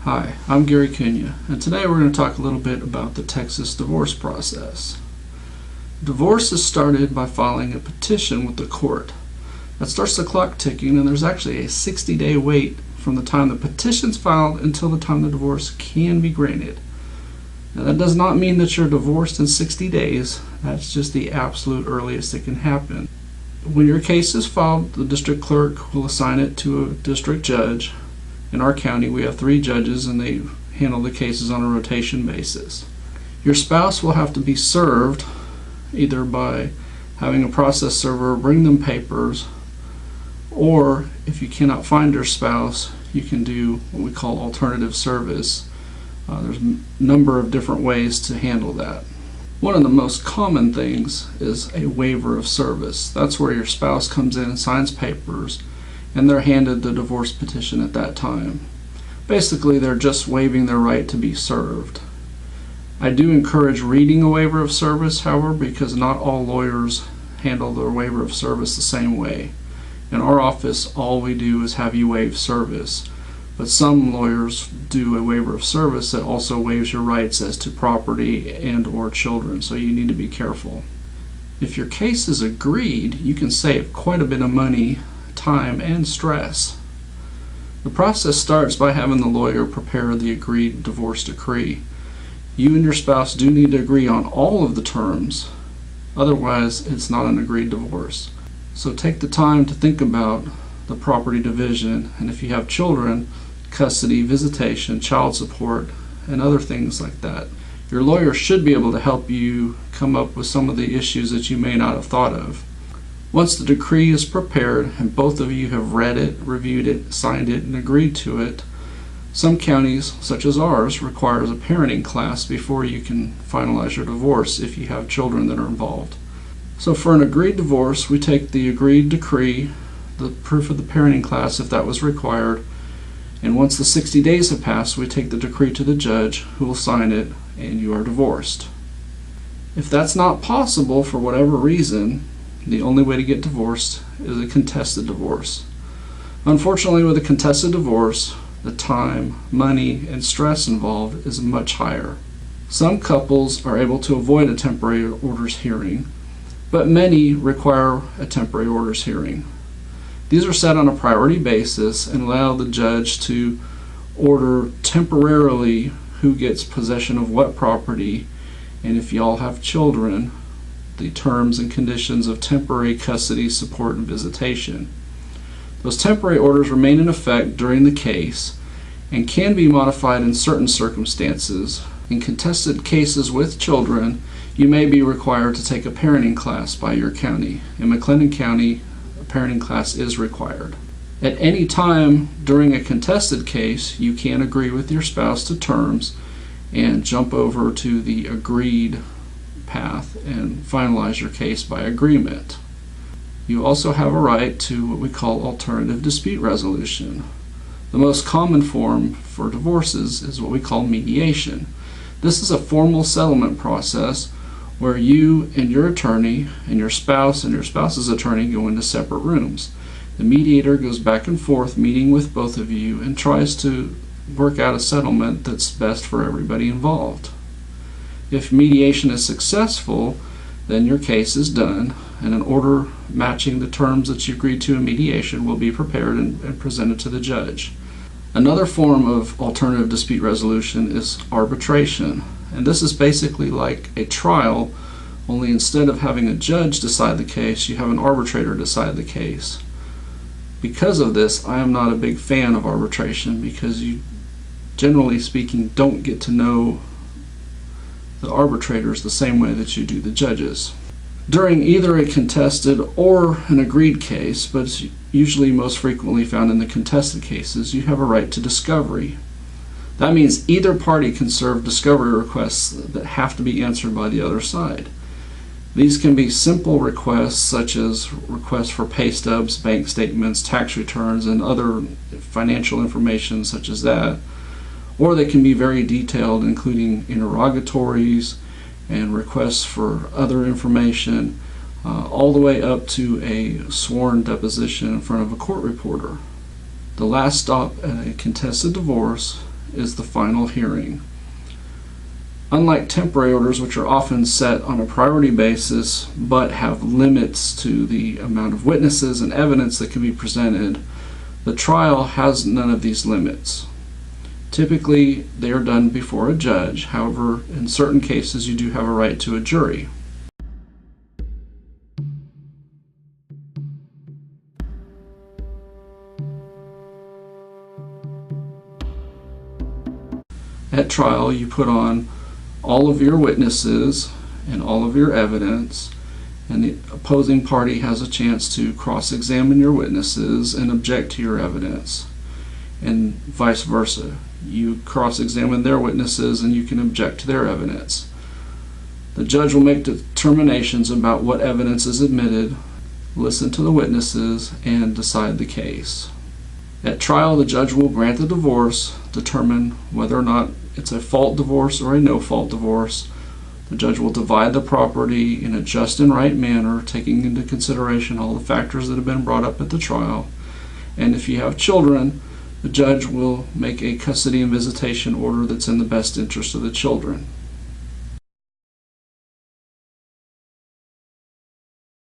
Hi, I'm Gary Cunha, and today we're going to talk a little bit about the Texas divorce process. Divorce is started by filing a petition with the court. That starts the clock ticking, and there's actually a 60-day wait from the time the petition's filed until the time the divorce can be granted. Now, that does not mean that you're divorced in 60 days. That's just the absolute earliest it can happen. When your case is filed, the district clerk will assign it to a district judge. In our county, we have 3 judges, and they handle the cases on a rotation basis. Your spouse will have to be served either by having a process server bring them papers, or if you cannot find your spouse, you can do what we call alternative service. There's a number of different ways to handle that. One of the most common things is a waiver of service. That's where your spouse comes in and signs papers, and they're handed the divorce petition at that time. Basically, they're just waiving their right to be served. I do encourage reading a waiver of service, however, because not all lawyers handle their waiver of service the same way. In our office, all we do is have you waive service, but some lawyers do a waiver of service that also waives your rights as to property and or children, so you need to be careful. If your case is agreed, you can save quite a bit of money, time, and stress. The process starts by having the lawyer prepare the agreed divorce decree. You and your spouse do need to agree on all of the terms, otherwise it's not an agreed divorce. So take the time to think about the property division, and if you have children, custody, visitation, child support, and other things like that. Your lawyer should be able to help you come up with some of the issues that you may not have thought of. Once the decree is prepared and both of you have read it, reviewed it, signed it, and agreed to it, some counties, such as ours, requires a parenting class before you can finalize your divorce if you have children that are involved. So for an agreed divorce, we take the agreed decree, the proof of the parenting class if that was required, and once the 60 days have passed, we take the decree to the judge who will sign it, and you are divorced. If that's not possible for whatever reason, the only way to get divorced is a contested divorce. Unfortunately, with a contested divorce, the time, money, and stress involved is much higher. Some couples are able to avoid a temporary orders hearing, but many require a temporary orders hearing. These are set on a priority basis and allow the judge to order temporarily who gets possession of what property, and if y'all have children, the terms and conditions of temporary custody, support, and visitation. Those temporary orders remain in effect during the case and can be modified in certain circumstances. In contested cases with children, you may be required to take a parenting class by your county. In McLennan County, a parenting class is required. At any time during a contested case, you can agree with your spouse to terms and jump over to the agreed path and finalize your case by agreement. You also have a right to what we call alternative dispute resolution. The most common form for divorces is what we call mediation. This is a formal settlement process where you and your attorney and your spouse's attorney go into separate rooms. The mediator goes back and forth meeting with both of you and tries to work out a settlement that's best for everybody involved. If mediation is successful, then your case is done, and an order matching the terms that you agreed to in mediation will be prepared and presented to the judge. Another form of alternative dispute resolution is arbitration, and this is basically like a trial, only instead of having a judge decide the case, you have an arbitrator decide the case. Because of this, I am not a big fan of arbitration because you, generally speaking, don't get to know the arbitrators the same way that you do the judges. During either a contested or an agreed case, but it's usually most frequently found in the contested cases, you have a right to discovery. That means either party can serve discovery requests that have to be answered by the other side. These can be simple requests such as requests for pay stubs, bank statements, tax returns, and other financial information such as that. Or they can be very detailed, including interrogatories and requests for other information, all the way up to a sworn deposition in front of a court reporter. The last stop at a contested divorce is the final hearing. Unlike temporary orders, which are often set on a priority basis but have limits to the amount of witnesses and evidence that can be presented, the trial has none of these limits. Typically, they are done before a judge. However, in certain cases, you do have a right to a jury. At trial, you put on all of your witnesses and all of your evidence, and the opposing party has a chance to cross-examine your witnesses and object to your evidence, and vice versa. You cross-examine their witnesses and you can object to their evidence. The judge will make determinations about what evidence is admitted, listen to the witnesses, and decide the case. At trial, the judge will grant the divorce, determine whether or not it's a fault divorce or a no-fault divorce. The judge will divide the property in a just and right manner, taking into consideration all the factors that have been brought up at the trial. And if you have children, the judge will make a custody and visitation order that's in the best interest of the children.